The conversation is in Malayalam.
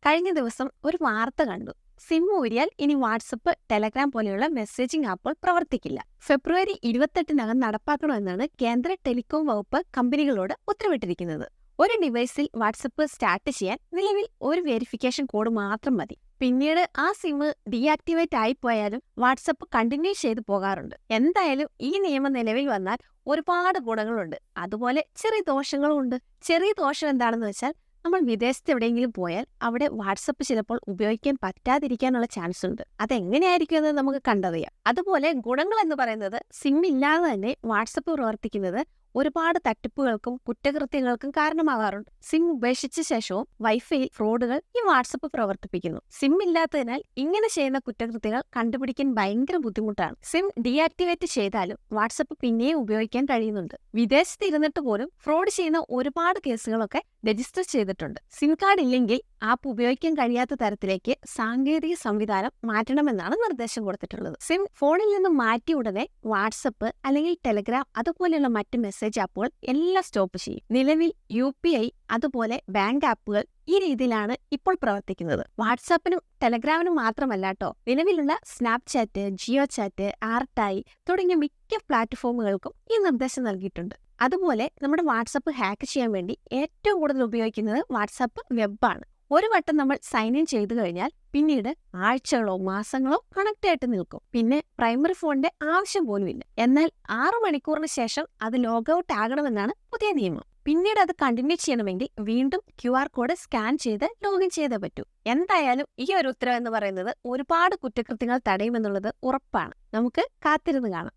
കഴിഞ്ഞ ദിവസം ഒരു വാർത്ത കണ്ടു. സിം ഊരിയാൽ ഇനി വാട്സപ്പ്, ടെലഗ്രാം പോലെയുള്ള മെസ്സേജിംഗ് ആപ്പുകൾ പ്രവർത്തിക്കില്ല. ഫെബ്രുവരി 28-നകം നടപ്പാക്കണമെന്നാണ് കേന്ദ്ര ടെലികോം വകുപ്പ് കമ്പനികളോട് ഉത്തരവിട്ടിരിക്കുന്നത്. ഒരു ഡിവൈസിൽ വാട്സപ്പ് സ്റ്റാർട്ട് ചെയ്യാൻ നിലവിൽ ഒരു വെരിഫിക്കേഷൻ കോഡ് മാത്രം മതി. പിന്നീട് ആ സിം ഡീആക്ടിവേറ്റ് ആയിപ്പോയാലും വാട്സപ്പ് കണ്ടിന്യൂ ചെയ്തു പോകാറുണ്ട്. എന്തായാലും ഈ നിയമം നിലവിൽ വന്നാൽ ഒരുപാട് ഗുണങ്ങളുണ്ട്, അതുപോലെ ചെറിയ ദോഷങ്ങളും ഉണ്ട്. ചെറിയ ദോഷം എന്താണെന്ന് വെച്ചാൽ, നമ്മൾ വിദേശത്ത് എവിടെയെങ്കിലും പോയാൽ അവിടെ വാട്സപ്പ് ചിലപ്പോൾ ഉപയോഗിക്കാൻ പറ്റാതിരിക്കാനുള്ള ചാൻസ് ഉണ്ട്. അതെങ്ങനെയായിരിക്കും എന്ന് നമുക്ക് കണ്ടറിയാം. അതുപോലെ ഗുണങ്ങൾ എന്ന് പറയുന്നത്, സിം ഇല്ലാതെ തന്നെ വാട്സപ്പ് പ്രവർത്തിക്കുന്നത് ഒരുപാട് തട്ടിപ്പുകൾക്കും കുറ്റകൃത്യങ്ങൾക്കും കാരണമാകാറുണ്ട്. സിം ഉപേക്ഷിച്ച ശേഷവും വൈഫൈയിൽ ഫ്രോഡുകൾ ഈ വാട്സപ്പ് പ്രവർത്തിപ്പിക്കുന്നു. സിം ഇല്ലാത്തതിനാൽ ഇങ്ങനെ ചെയ്യുന്ന കുറ്റകൃത്യങ്ങൾ കണ്ടുപിടിക്കാൻ ഭയങ്കര ബുദ്ധിമുട്ടാണ്. സിം ഡീആക്ടിവേറ്റ് ചെയ്താലും വാട്സപ്പ് പിന്നെയും ഉപയോഗിക്കാൻ കഴിയുന്നുണ്ട്. വിദേശത്ത് ഇരുന്നിട്ട് പോലും ഫ്രോഡ് ചെയ്യുന്ന ഒരുപാട് കേസുകളൊക്കെ രജിസ്റ്റർ ചെയ്തിട്ടുണ്ട്. സിം കാർഡ് ഇല്ലെങ്കിൽ ആപ്പ് ഉപയോഗിക്കാൻ കഴിയാത്ത തരത്തിലേക്ക് സാങ്കേതിക സംവിധാനം മാറ്റണമെന്നാണ് നിർദ്ദേശം കൊടുത്തിട്ടുള്ളത്. സിം ഫോണിൽ നിന്ന് മാറ്റിയ ഉടനെ വാട്സപ്പ് അല്ലെങ്കിൽ ടെലഗ്രാം അതുപോലെയുള്ള മറ്റ് മെസ്സേജ് ആപ്പുകൾ എല്ലാം സ്റ്റോപ്പ് ചെയ്യും. നിലവിൽ UPI അതുപോലെ ബാങ്ക് ആപ്പുകൾ ഈ രീതിയിലാണ് ഇപ്പോൾ പ്രവർത്തിക്കുന്നത്. വാട്സാപ്പിനും ടെലഗ്രാമിനും മാത്രമല്ല കേട്ടോ, നിലവിലുള്ള സ്നാപ്ചാറ്റ്, ജിയോ ചാറ്റ്, ആർട്ടായി തുടങ്ങിയ മിക്ക പ്ലാറ്റ്ഫോമുകൾക്കും ഈ നിർദ്ദേശം നൽകിയിട്ടുണ്ട്. അതുപോലെ നമ്മുടെ വാട്സപ്പ് ഹാക്ക് ചെയ്യാൻ വേണ്ടി ഏറ്റവും കൂടുതൽ ഉപയോഗിക്കുന്നത് വാട്സാപ്പ് വെബാണ്. ഒരു വട്ടം നമ്മൾ സൈൻ ഇൻ ചെയ്തു കഴിഞ്ഞാൽ പിന്നീട് ആഴ്ചകളോ മാസങ്ങളോ കണക്ട് ആയിട്ട് നിൽക്കും. പിന്നെ പ്രൈമറി ഫോണിന്റെ ആവശ്യം പോലുമില്ല. എന്നാൽ 6 മണിക്കൂറിന് ശേഷം അത് ലോഗൌട്ട് ആകണമെന്നാണ് പുതിയ നിയമം. പിന്നീട് അത് കണ്ടിന്യൂ ചെയ്യണമെങ്കിൽ വീണ്ടും QR കോഡ് സ്കാൻ ചെയ്ത് ലോഗിൻ ചെയ്തേ പറ്റൂ. എന്തായാലും ഈ ഒരു ഉത്തരവ് എന്ന് പറയുന്നത് ഒരുപാട് കുറ്റകൃത്യങ്ങൾ തടയുമെന്നുള്ളത് ഉറപ്പാണ്. നമുക്ക് കാത്തിരുന്ന് കാണാം.